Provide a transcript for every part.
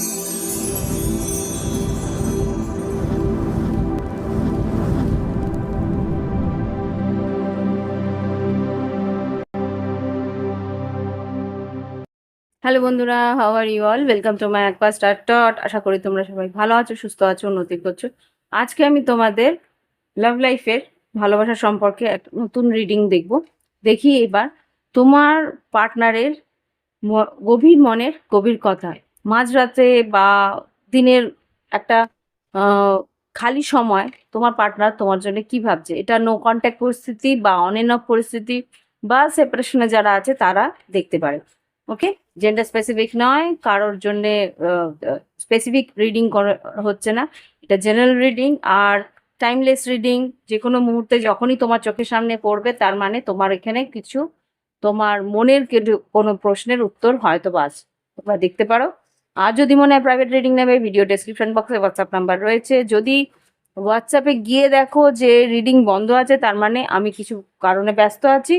Hello বন্ধুরা, how are you all? Welcome to my একপা star টট। আশা করি তোমরা সবাই ভালো আছো, সুস্থ আছো, উন্নতি করছো। আজকে আমি তোমাদের লাভ লাইফের ভালোবাসা সম্পর্কে একটা নতুন রিডিং দেখব। দেখি এবার তোমার পার্টনারের গভীর মনের গভীর কথা মাঝরাতে বা দিনের একটা আহ, খালি সময় তোমার পার্টনার তোমার জন্য কি ভাবছে। এটা নো কন্ট্যাক্ট পরিস্থিতি বা অন এন্ড অফ পরিস্থিতি বা সেপারেশনে যারা আছে তারা দেখতে পারে। ওকে, জেন্ডার স্পেসিফিক নয়, কারোর জন্য স্পেসিফিক রিডিং হচ্ছে না, এটা জেনারেল রিডিং। আর টাইমলেস রিডিং, যে কোনো মুহূর্তে যখনই তোমার চোখের সামনে পড়বে তার মানে তোমার এখানে কিছু তোমার মনের কোনো প্রশ্নের উত্তর হয়তো বা আছে, তোমরা দেখতে পারো। আর যদি মনে হয় প্রাইভেট রিডিং নেবে, ভিডিও ডেসক্রিপশন বক্সে হোয়াটসঅ্যাপ নাম্বার রয়েছে। যদি হোয়াটসঅ্যাপে গিয়ে দেখো যে রিডিং বন্ধ আছে, তার মানে আমি কিছু কারণে ব্যস্ত আছি,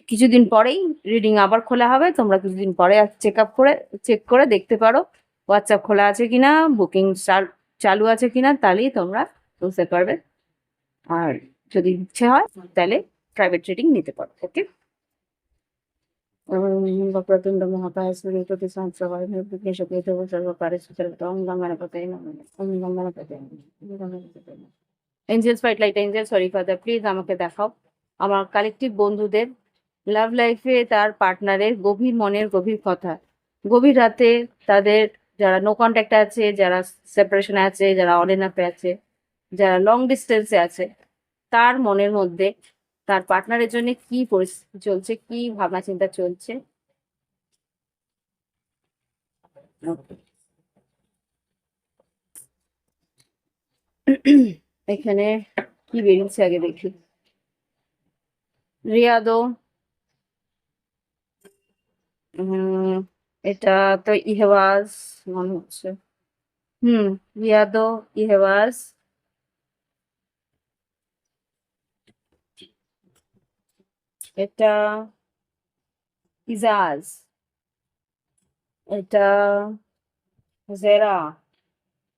কিছুদিন পরেই রিডিং আবার খোলা হবে। তোমরা কিছুদিন পরে চেক করে দেখতে পারো হোয়াটসঅ্যাপ খোলা আছে কিনা, বুকিং চালু আছে কিনা, তাহলেই তোমরা বুঝতে পারবে। আর যদি ইচ্ছে হয় তাহলে প্রাইভেট রিডিং নিতে পারো। ওকে, वक्रतुंड महाकाय सूर्यकोटि सहस्रबाहु निर्विघ्नं कुरु सर्वकार्येषु सर्वदा ओम नमः गणपतये नमः। ओम नमः गणपतये नमः। ओम नमः गणपतये नमः। Angels fight light angel, sorry father, please আমাকে দেখাও আমার কালেকটিভ বন্ধুদের লাভ লাইফে তার পার্টনারের গভীর মনের গভীর কথা। গভীর রাতে তাদের যারা নো কন্ট্যাক্টে আছে, যারা সেপারেশনে আছে, যারা অন এন্ড অফে আছে, যারা লং ডিস্টেন্সে আছে, তার মনের মধ্যে তার পার্টনারের জন্য কি পরিস্থিতি চলছে, কি ভাবনা চিন্তা চলছে। এখানে কি বেরিয়েছে আগে দেখি। রিয়াদো, এটা তো ইহেওয়াজ মনে হচ্ছে। হুম, রিয়াদো, ইহেওয়াজ, এটা ইজাজ, এটা জেরা,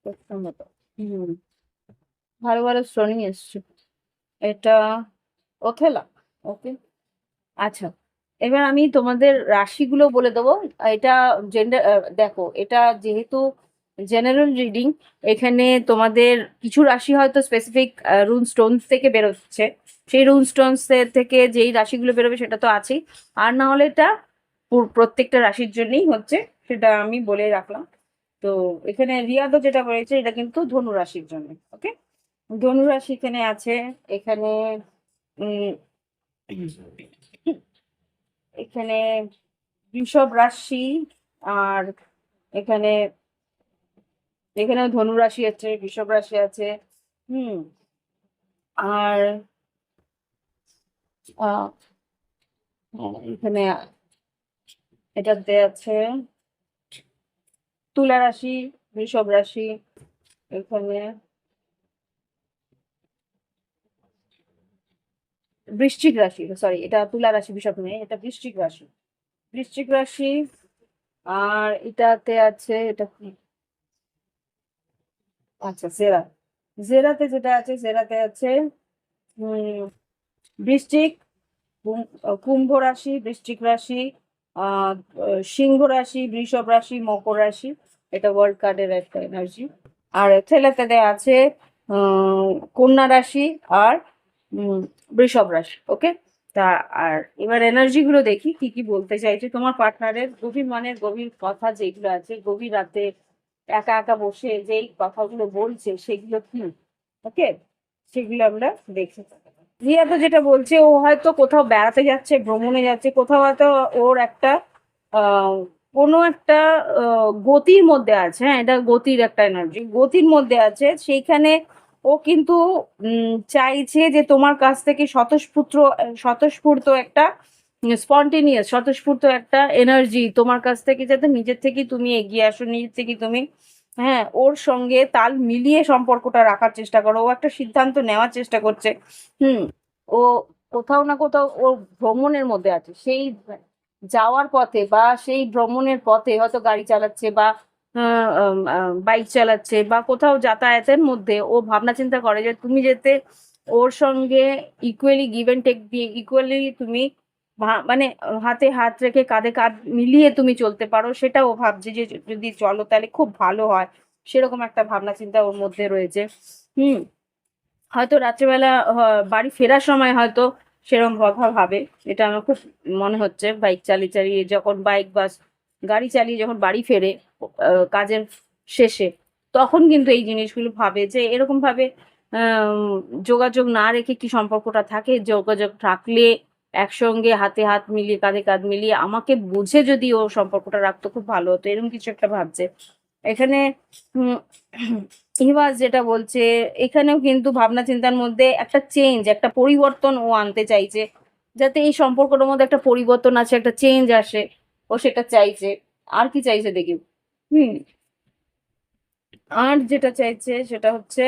প্রথমত। হুম, ভালো ভালো স্টোনিং এসছে। এটা ওথেলা। ওকে, আচ্ছা, এবার আমি তোমাদের রাশিগুলো বলে দেবো। এটা জেন্ডার, দেখো এটা যেহেতু জেনারেল রিডিং, এখানে তোমাদের কিছু রাশি হয়তো স্পেসিফিক রুন স্টোনস থেকে বেরোচ্ছে, সেই রুন স্টোনস থেকে যেই রাশিগুলো বেরোবে সেটা তো আছেই। আর না হলে এটা প্রত্যেকটা রাশির জন্যই হচ্ছে, সেটা আমি বলে রাখলাম। তো এখানে রিয়াদও যেটা বলেছে এটা কিন্তু ধনু রাশির জন্য। ওকে, ধনু রাশি এখানে আছে। এখানে উম এখানে বৃষভ রাশি, আর এখানে এখানেও ধনু রাশি আছে, বৃষভ রাশি আছে। হুম, আর এখানে এটাতে আছে তুলা রাশি, বৃষভ রাশি, এখানে বৃশ্চিক রাশি, সরি এটা তুলা রাশি, বৃষভ নেই, এটা বৃশ্চিক রাশি। বৃশ্চিক রাশি, আর এটাতে আছে, এটা কি, আচ্ছা জেরা, জেরাতে যেটা আছে, জেরাতে আছে বৃশ্চিক, কুম্ভ রাশি, বৃশ্চিক রাশি, আহ সিংহ রাশি, বৃষভ রাশি, মকর রাশি। এটা ওয়ার্ল্ড কার্ডের একটা এনার্জি। আর ছেলেতে আছে কন্যা রাশি আর বৃষভ রাশি। ওকে, তা আর এবার এনার্জি গুলো দেখি কি কি বলতে চাইছে তোমার পার্টনারের গভীর মনের গভীর কথা যেগুলো আছে, গভীর রাতে একা একা বসে যেই কথাগুলো বলছে সেগুলো কি। ওকে, সেগুলো আমরা দেখি। রিয়া তো যেটা বলছে, ও হয়তো কোথাও বেড়াতে যাচ্ছে, ভ্রমণে যাচ্ছে, কোথাও হয়তো ওর একটা আহ কোনো একটা গতির মধ্যে আছে। হ্যাঁ, এটা গতির একটা এনার্জি, গতির মধ্যে আছে। সেইখানে ও কিন্তু চাইছে যে তোমার কাছ থেকে স্বতঃস্ফূর্ত একটা স্পন্টেনিয়াস স্বতঃস্ফূর্ত একটা এনার্জি তোমার কাছ থেকে, যাতে নিজের থেকে তুমি এগিয়ে আসো, নিজের থেকে তুমি, হ্যাঁ, ওর সঙ্গে তাল মিলিয়ে সম্পর্কটা রাখার চেষ্টা করো। ও একটা সিদ্ধান্ত নেওয়ার চেষ্টা করছে। হুম, ও কোথাও না কোথাও ও ভ্রমণের মধ্যে আছে, সেই যাওয়ার পথে বা সেই ভ্রমণের পথে হয়তো গাড়ি চালাচ্ছে বা বাইক চালাচ্ছে বা কোথাও যাতায়াতের মধ্যে ও ভাবনা চিন্তা করে যে তুমি যাতে ওর সঙ্গে ইকুয়ালি গিভ অ্যান্ড টেক দিয়ে ইকুয়ালি তুমি মানে হাতে হাত রেখে কাঁধে কাঁধ মিলিয়ে তুমি চলতে পারো, সেটা ও ভাবছে যে যদি চলো তাহলে খুব ভালো হয়। সেরকম একটা ভাবনা চিন্তা ওর মধ্যে রয়েছে। হুম। হয়তো রাত্রেবেলা বাড়ি ফেরার সময় হয়তো সেরকম কথা ভাবে। এটা আমার খুব মনে হচ্ছে বাইক চালিয়ে চালিয়ে যখন বাইক বা গাড়ি চালিয়ে যখন বাড়ি ফেরে কাজের শেষে, তখন কিন্তু এই জিনিসগুলো ভাবে যে এরকম ভাবে যোগাযোগ না রেখে কি সম্পর্কটা থাকে? যোগাযোগ থাকলে একসঙ্গে হাতে হাত মিলিয়ে কাঁধে কাঁধ মিলিয়ে আমাকে বুঝে যদি ও সম্পর্কটা রাখতো খুব ভালো হতো, এরকম কিছু একটা ভাবছে এখানে। উম ইবাস যেটা বলছে, এখানেও কিন্তু ভাবনা চিন্তার মধ্যে একটা চেঞ্জ, একটা পরিবর্তন ও আনতে চাইছে, যাতে এই সম্পর্কটার মধ্যে একটা পরিবর্তন আছে, একটা চেঞ্জ আসে, ও সেটা চাইছে। আর কি চাইছে দেখি। হুম। আর যেটা চাইছে সেটা হচ্ছে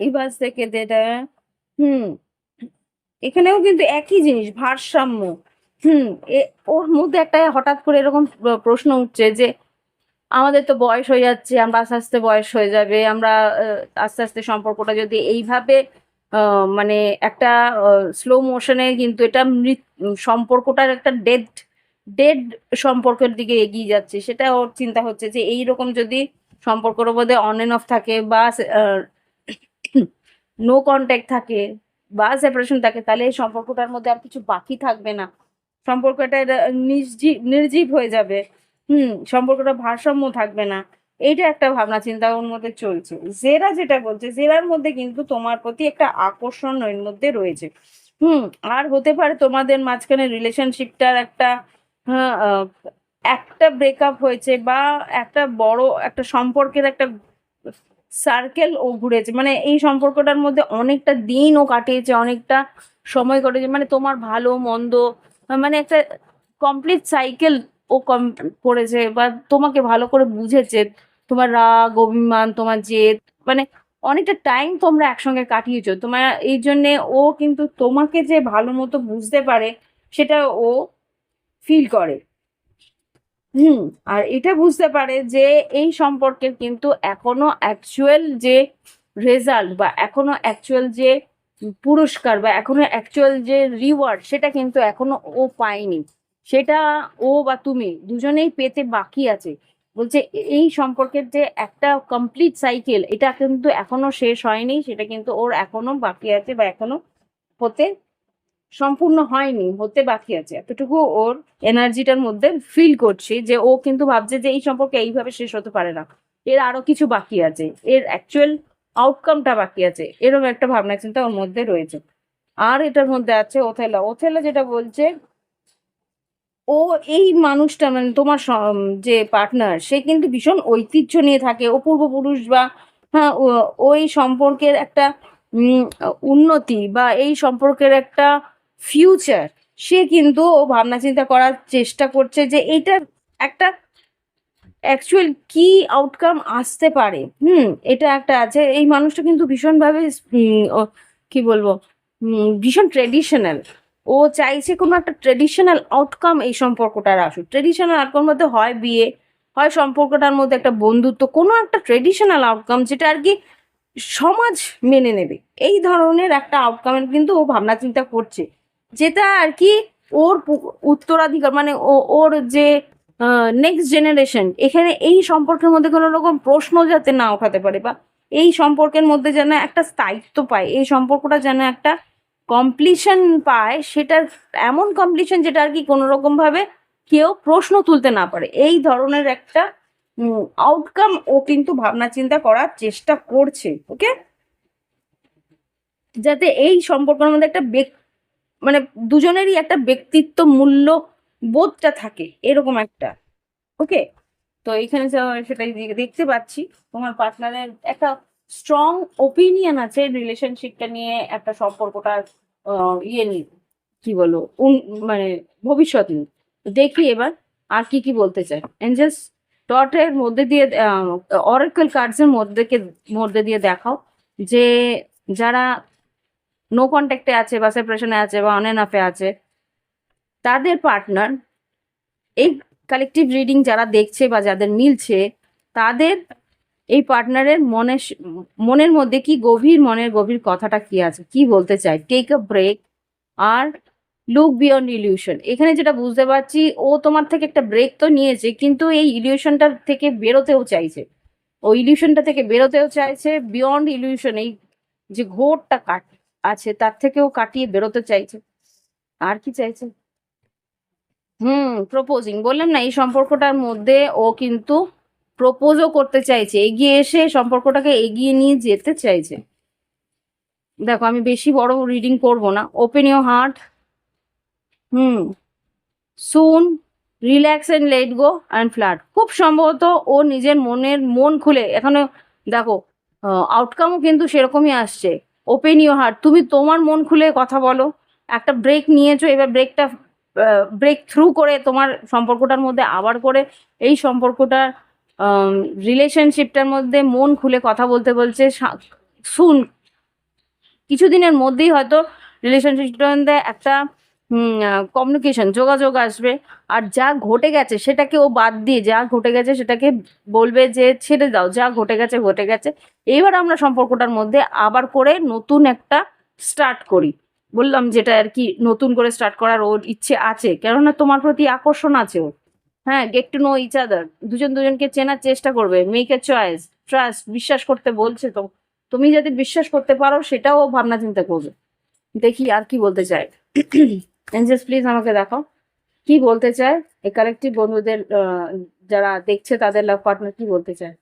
ইবাস থেকে যেটা, হুম, এখানেও কিন্তু একই জিনিস, ভারসাম্য। হুম। এ ওর মধ্যে একটা হঠাৎ করে এরকম প্রশ্ন উঠছে যে আমাদের তো বয়স হয়ে যাচ্ছে, আমরা আস্তে আস্তে বয়স হয়ে যাবে, আমরা আস্তে আস্তে সম্পর্কটা যদি এইভাবে মানে একটা স্লো মোশনে কিন্তু এটা সম্পর্কটার একটা ডেড ডেড সম্পর্কের দিকে এগিয়ে যাচ্ছে, সেটা ওর চিন্তা হচ্ছে যে এইরকম যদি সম্পর্কের মধ্যে অন এন্ড অফ থাকে বা নো কন্ট্যাক্ট থাকে বা সেপারেশন থাকে, তাহলে এই সম্পর্কটার মধ্যে আর কিছু বাকি থাকবে না, সম্পর্কটা এটা নির্জীব নির্জীব হয়ে যাবে। হুম। সম্পর্কটা ভারসাম্য থাকবে না। এইটা একটা ভাবনা চিন্তা ওর মধ্যে চলছে। জেরা যেটা বলছে, জেরার মধ্যে কিন্তু তোমার প্রতি একটা আকর্ষণ এর মধ্যে রয়েছে। হুম। আর হতে পারে তোমাদের মাঝখানে রিলেশনশিপটার একটা হ্যাঁ, একটা ব্রেকআপ হয়েছে বা একটা বড় একটা সম্পর্কের একটা সার্কেল ও ঘুরেছে, মানে এই সম্পর্কটার মধ্যে অনেকটা দিন ও কাটিয়েছে, অনেকটা সময় কাটিয়েছে, মানে তোমার ভালো মন্দ মানে একটা কমপ্লিট সাইকেল ও করেছে বা তোমাকে ভালো করে বুঝেছে, তোমার রাগ অভিমান তোমার জেদ, মানে অনেকটা টাইম তোমরা একসঙ্গে কাটিয়েছো তোমার, এই জন্যে ও কিন্তু তোমাকে যে ভালো মতো বুঝতে পারে সেটা ও ফিল করে। হুম। আর এটা বুঝতে পারে যে এই সম্পর্কের কিন্তু এখনো অ্যাকচুয়াল যে রেজাল্ট বা এখনো অ্যাকচুয়াল যে পুরস্কার বা এখনো অ্যাকচুয়াল যে রিওয়ার্ড সেটা কিন্তু এখনো ও পায়নি, সেটা ও বা তুমি দুজনেই পেতে বাকি আছে। বলছে এই সম্পর্কের যে একটা কমপ্লিট সাইকেল এটা কিন্তু এখনো শেষ হয়নি, সেটা কিন্তু ওর এখনো বাকি আছে বা এখনো হতে সম্পূর্ণ হয়নি, হতে বাকি আছে, এতটুকু ওর এনার্জিটার মধ্যে ফিল করছি যে ও কিন্তু ভাবছে যে এই সম্পর্কে এইভাবে শেষ হতে পারে না, এর আরো কিছু বাকি আছে, এর অ্যাকচুয়াল আউটকামটা বাকি আছে, এরকম একটা ভাবনা চিন্তা ওর মধ্যে রয়েছে। আর এটার মধ্যে আছে ওথেলা, ওথেলা যেটা বলছে ও এই মানুষটা মানে তোমার যে পার্টনার সে কিন্তু ভীষণ ঐতিহ্য নিয়ে থাকে, ও পূর্বপুরুষ বা হ্যাঁ ওই সম্পর্কের একটা উন্নতি বা এই সম্পর্কের একটা ফিউচার সে কিন্তু ও ভাবনা চিন্তা করার চেষ্টা করছে যে এইটা একটা অ্যাকচুয়াল কি আউটকাম আসতে পারে। হুম। এটা একটা আছে, এই মানুষটা কিন্তু ভীষণভাবে কি বলবো ভীষণ ট্রেডিশনাল, ও চাইছে কোনো একটা ট্রেডিশনাল আউটকাম এই সম্পর্কটার আসুক, ট্রেডিশনাল আউটকাম মধ্যে হয় বিয়ে, হয় সম্পর্কটার মধ্যে একটা বন্ধুত্ব, কোনো একটা ট্রেডিশনাল আউটকাম যেটা আর কি সমাজ মেনে নেবে, এই ধরনের একটা আউটকামের কিন্তু ও ভাবনা চিন্তা করছে, যেটা আর কি ওর উত্তরাধিকার মানে ওর যে নেক্সট জেনারেশন এখানে এই সম্পর্কের মধ্যে কোনো রকম প্রশ্ন যাতে না ওঠাতে পারে বা এই সম্পর্কের মধ্যে যেন একটা স্থায়িত্ব পায়, এই সম্পর্কটা যেন একটা কমপ্লিশন পায়, সেটার এমন কমপ্লিশন যেটা আর কি কোনো রকম ভাবে কেউ প্রশ্ন তুলতে না পারে, এই ধরনের একটা আউটকাম ও কিন্তু ভাবনা চিন্তা করার চেষ্টা করছে। ওকে, যাতে এই সম্পর্কের মধ্যে একটা মানে দুজনেরই একটা ব্যক্তিত্ব মূল্য বোধটা থাকে, এরকম একটা। ওকে। তো এইখানে সেটাই দেখতে পাচ্ছি তোমার পার্টনারের একটা স্ট্রং ওপিনিয়ন আছে রিলেশনশিপটা নিয়ে, একটা সম্পর্কটার ইয়ে নিয়ে, কি বলবো মানে ভবিষ্যৎ নিয়ে। তো দেখি এবার আর কি কি বলতে চাই। এঞ্জেলস ডটের মধ্যে দিয়ে অরাকল কার্ডস এর মধ্যে দিয়ে দেখাও যে যারা নো কন্ট্যাক্টে আছে বা সেপারেশনে আছে বা অন এন্ড অফে আছে, তাদের পার্টনার এই কালেকটিভ রিডিং যারা দেখছে বা যাদের মিলছে, তাদের এই পার্টনারের মনের মধ্যে কি মনের গভীর কথাটা কি আছে, কি বলতে চায়। টেক আ ব্রেক আর লুক বিয়ন্ড ইলিউশন। এখানে যেটা বুঝতে পারছি, ও তোমার থেকে একটা ব্রেক তো নিয়েছে, কিন্তু এই ইলিউশনটা থেকে বেরোতেও চাইছে। ও ইলিউশনটা থেকে বেরোতেও চাইছে, বিয়ন্ড ইলিউশন, এই যে ঘোরটা আছে তার থেকেও কাটিয়ে বেরোতে চাইছে। আর কি চাইছে? প্রপোজিং। বললাম না, এই সম্পর্কটার মধ্যে ও কিন্তু প্রপোজও করতে চাইছে, এগিয়ে এসে সম্পর্কটাকে এগিয়ে নিয়ে যেতে চাইছে। দেখো, আমি বেশি বড় রিডিং করব না। Open your heart. Soon, relax and let go and flood. খুব সম্ভবত ও নিজের মন খুলে এখানে, দেখো আউটকামও কিন্তু সেরকমই আসছে। ওপেন ইউর হার্ট, তুমি তোমার মন খুলে কথা বলো। একটা ব্রেক নিয়েছো, এবার ব্রেক থ্রু করে তোমার সম্পর্কটার মধ্যে আবার করে এই সম্পর্কটার রিলেশনশিপটার মধ্যে মন খুলে কথা বলতে বলছে। শুন, কিছুদিনের মধ্যেই হয়তো রিলেশনশিপটার মধ্যে একটা কমিউনিকেশন, যোগাযোগ আসবে। আর যা ঘটে গেছে সেটাকে ও বাদ দিয়ে, যা ঘটে গেছে সেটাকে বলবে যে ছেড়ে দাও, যা ঘটে গেছে ঘটে গেছে, এবার আমরা সম্পর্কটার মধ্যে আবার করে নতুন একটা স্টার্ট করি। বললাম যেটা আর কি, নতুন করে স্টার্ট করার ওর ইচ্ছে আছে, কেননা তোমার প্রতি আকর্ষণ আছে ওর। হ্যাঁ, get to know each other, দুজন দুজনকে চেনার চেষ্টা করবে। মেক এ চয়েস, ট্রাস্ট, বিশ্বাস করতে বলছে। তো তুমি যদি বিশ্বাস করতে পারো, সেটাও ভাবনা চিন্তা করবে। দেখি আর কি বলতে চায়। এঞ্জেলস প্লিজ আমাকে দেখাও কি বলতে চায় এই কালেকটিভ বন্ধুদের, যারা দেখছে তাদের লাভ পার্টনার কি বলতে চায়।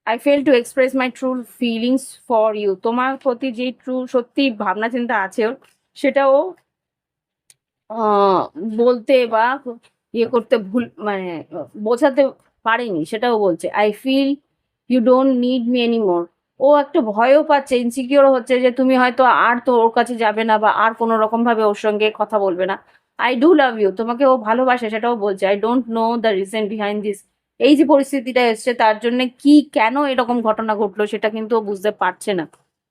I fail to express my true feelings for you. তোমার প্রতি যে ট্রু সত্যি ভাবনা চিন্তা আছে ওর, সেটাও বলতে বা ইয়ে করতে মানে বোঝাতে পারেনি, সেটাও বলছে। I feel you don't need me anymore. ও একটু ভয়ও পাচ্ছে, ইনসিকিওর হচ্ছে যে তুমি হয়তো আর তো ওর কাছে যাবে না, বা আর কোনো রকম ভাবে ওর সঙ্গে কথা বলবে না। আই ডু লাভ ইউ, তোমাকে ও ভালোবাসে, সেটাও বলছে। I don't know the reason behind this. এই যে পরিস্থিতিটা এসছে তার জন্য কি, কেন এরকম ঘটনা ঘটলো, সেটা কিন্তু ও বুঝতে পারছে না।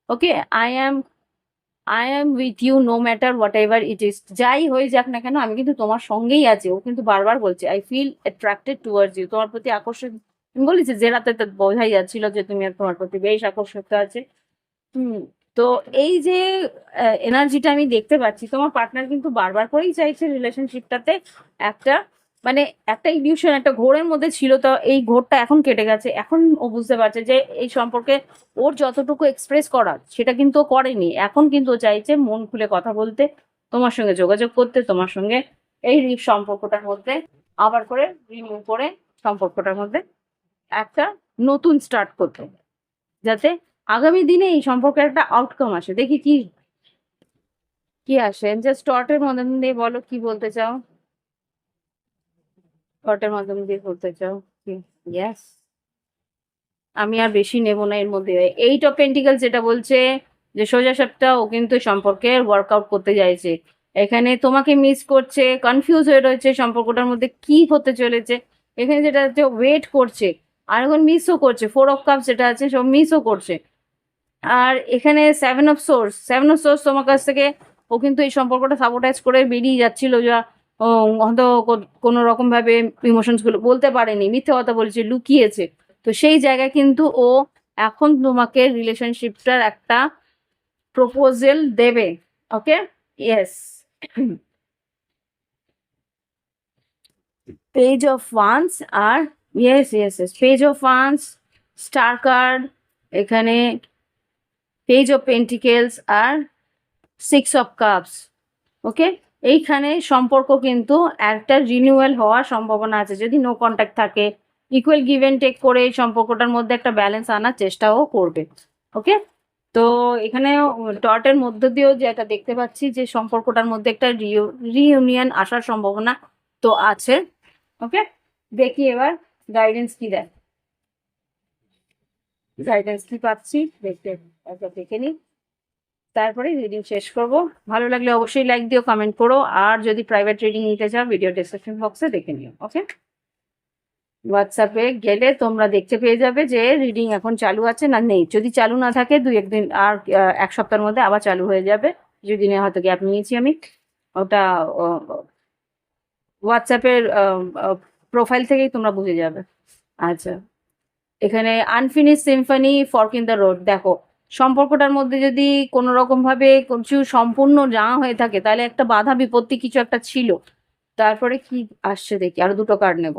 Okay, I am with you no matter whatever it is. যাই হয়ে যাক না কেন, আমি কিন্তু তোমার সঙ্গেই আছি। ও কিন্তু বারবার বলছে I feel attracted towards you, তোমার প্রতি আকর্ষণ। তুমি বলেছি যে রাতে তো বোঝাই যাচ্ছিল যে তুমি তোমার প্রতি বেশ আকর্ষিত আছে। হুম। তো এই যে এনার্জিটা আমি দেখতে পাচ্ছি, তোমার পার্টনার কিন্তু বারবার করেই চাইছে রিলেশনশিপটাতে একটা, মানে একটা ইলিউশন, একটা ঘোরের মধ্যে ছিল। তো এই ঘোরটা এখন কেটে গেছে। এখন ও বুঝতে পারছে যে এই সম্পর্কে ওর যতটুকু এক্সপ্রেস করার সেটা কিন্তু ও করেনি। এখন কিন্তু ও চাইছে মন খুলে কথা বলতে, তোমার সঙ্গে যোগাযোগ করতে, তোমার সঙ্গে এই সম্পর্কটার মধ্যে আবার করে রিনিউ করে সম্পর্কটার মধ্যে একটা নতুন স্টার্ট করতে, যাতে আগামী দিনে এই সম্পর্কের একটা আউটকাম আসে। দেখি কি কি আসে। জাস্ট টটের মাধ্যম দিয়ে বলো কি বলতে চাও, টটের মাধ্যম দিয়ে বলতে চাও কি। ইয়েস, আমি আর বেশি নেব না এর মধ্যে। এইট অফ পেন্টিকলস যেটা বলছে যে সোজা সাপটা ও কিন্তু সম্পর্কে ওয়ার্কআউট করতে চাইছে। এখানে তোমাকে মিস করছে, কনফিউজ হয়ে রয়েছে সম্পর্কটার মধ্যে কি হতে চলেছে। এখানে যেটা হচ্ছে ওয়েট করছে, আর এখন মিসও করছে। ফোর অফ কাপস যেটা আছে সব মিসও করছে। আর এখানে সেভেন অফ সোর্স তোমার কাছ থেকে ও কিন্তু এই সম্পর্কটা সাবোটাইজ করে বেরিয়ে যাচ্ছিল, যা হয়তো কোনো রকম ভাবে ইমোশনস গুলো বলতে পারেনি, মিথ্যে কথা বলেছে, লুকিয়েছে। তো সেই জায়গায় কিন্তু ও এখন তোমাকে রিলেশনশিপটার একটা প্রপোজাল দেবে। Okay, yes. Page of wands আর yes yes yes, page of wands, star card, এখানে পেজ অফ পেন্টিকেলস আর সিক্স অফ কাপস। ওকে, এইখানে সম্পর্ক কিন্তু একটা রিনিউয়াল হওয়ার সম্ভাবনা আছে, যদি নো কন্ট্যাক্ট থাকে। ইকুয়াল গিভ অ্যান্ড টেক করে এই সম্পর্কটার মধ্যে একটা ব্যালেন্স আনার চেষ্টাও করবে। ওকে, তো এখানে ডটের মধ্য দিয়েও যেটা দেখতে পাচ্ছি যে সম্পর্কটার মধ্যে একটা রিইউনিয়ন আসার সম্ভাবনা তো আছে। ওকে, দেখি এবার গাইডেন্স কি দেয়, গাইডেন্স কি পাচ্ছি দেখতে, একবার দেখে নিই, তারপরে রিডিং শেষ করব। ভালো লাগলে অবশ্যই লাইক দিও, কমেন্ট করো। আর যদি প্রাইভেট রিডিং নিতে চাও, ভিডিও ডেসক্রিপশন বক্সে দেখে নিও। ওকে, হোয়াটসঅ্যাপে গেলে তোমরা দেখতে পেয়ে যাবে যে রিডিং এখন চালু আছে না নেই। যদি চালু না থাকে, দুই একদিন আর এক সপ্তাহের মধ্যে আবার চালু হয়ে যাবে। দুদিনে হয়তো গ্যাপ নিয়েছি আমি, ওটা হোয়াটসঅ্যাপের প্রোফাইল থেকেই তোমরা বুঝে যাবে। আচ্ছা, এখানে unfinished Symphony fork in the road. দেখো, সম্পর্কটার মধ্যে যদি কোনো রকম ভাবে কিছু সম্পূর্ণ না হয়ে থাকে, তাহলে একটা বাধা বিপত্তি কিছু একটা ছিল। তারপরে কি আসছে দেখি, আরো দুটো কার্ড নেব।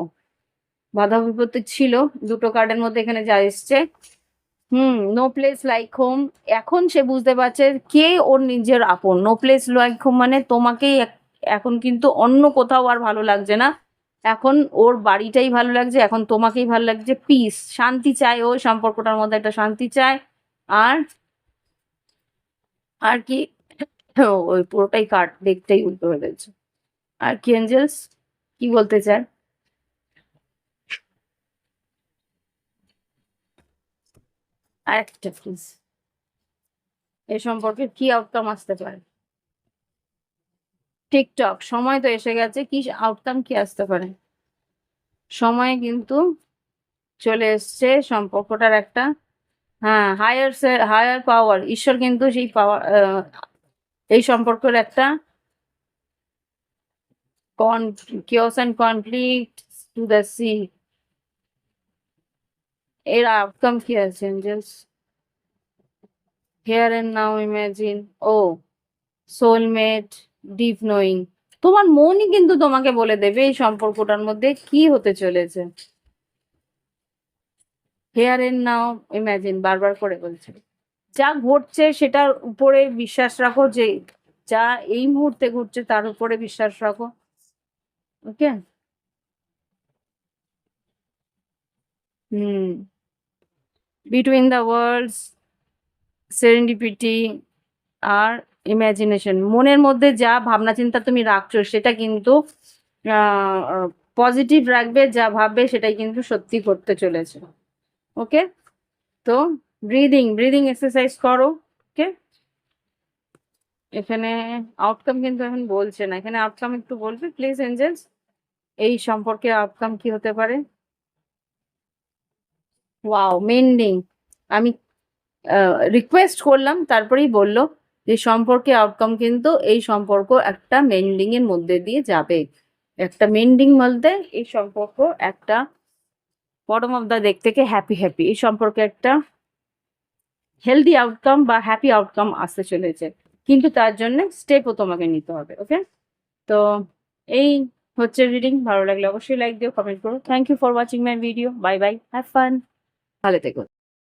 বাধা বিপত্তি ছিল, দুটো কার্ডের মধ্যে এখানে যা এসছে, নো প্লেস লাইক হোম। এখন সে বুঝতে পারছে কে ওর নিজের আপন। নো প্লেস লাইক হোম মানে তোমাকেই এখন কিন্তু অন্য কোথাও আর ভালো লাগছে না। এখন ওর বাড়িটাই ভালো লাগছে, এখন তোমাকেই ভালো লাগছে। পিস, শান্তি চায়, ওই সম্পর্কটার মধ্যে একটা শান্তি চায়। আর আর কি, ওই পুরোটাই কার্ড দেখতেই উল্টো হয়ে গেছে। আর কি এঞ্জেলস কি বলতে চায়? আর একটা প্লিজ, এ সম্পর্কে কি আউটকাম আসতে পারে? টিকটক, সময় তো এসে গেছে, কি আউটকাম কি আসতে পারে? সময় কিন্তু চলে এসছে সম্পর্কটার একটা, হ্যাঁ, হায়ার পাওয়ার, ঈশ্বর কিন্তু সেই পাওয়ার, এই সম্পর্কের একটা chaos and conflict to the sea। এর আউটকাম কি আছে angels? Here and now, imagine, ও সোলমেট, ডিপ নোয়িং। তোমার মনই কিন্তু তোমাকে বলে দেবে এই সম্পর্কটার মধ্যে কি হতে চলেছে। হেয়ার এন্ড নাও, ইমাজিন, বারবার করে বলছে। যা ঘটছে সেটার উপরে বিশ্বাস রাখো, যে যা এই মুহূর্তে ঘটছে তার উপরে বিশ্বাস রাখো। Okay. Hmm. Between the worlds, serendipity আর ইমাজিনেশন। মনের মধ্যে যা ভাবনা চিন্তা তুমি রাখছো সেটা কিন্তু পজিটিভ রাখবে, যা ভাববে সেটাই কিন্তু সত্যি করতে চলেছে। ওকে। তো ব্রিদিং ব্রিদিং এক্সারসাইজ করো। ওকে। এখানে আউটকাম কিন্তু এখন বলছে না, এখানে আউটকাম একটু বলবে প্লিজ এঞ্জেলস, এই সম্পর্কে আউটকাম কি হতে পারে? ওয়াও, মেন্ডিং। আমি রিকোয়েস্ট করলাম, তারপরেই বললো যে সম্পর্কে আউটকাম কিন্তু এই সম্পর্ক একটা মেন্ডিং এর মধ্যে দিয়ে যাবে। একটা মেন্ডিং বলতে এই সম্পর্ক একটা বটম অফ দ্য ডেক থেকে হ্যাপি হ্যাপি, এই সম্পর্কে একটা হেলদি আউটকাম বা হ্যাপি আউটকাম আসতে চলেছে। কিন্তু তার জন্য স্টেপও তোমাকে নিতে হবে। ওকে। তো এই হচ্ছে রিডিং। ভালো লাগলে অবশ্যই লাইক দিও, কমেন্ট করো। Thank you for watching my video. Bye bye, have fun, ভালো থেকো।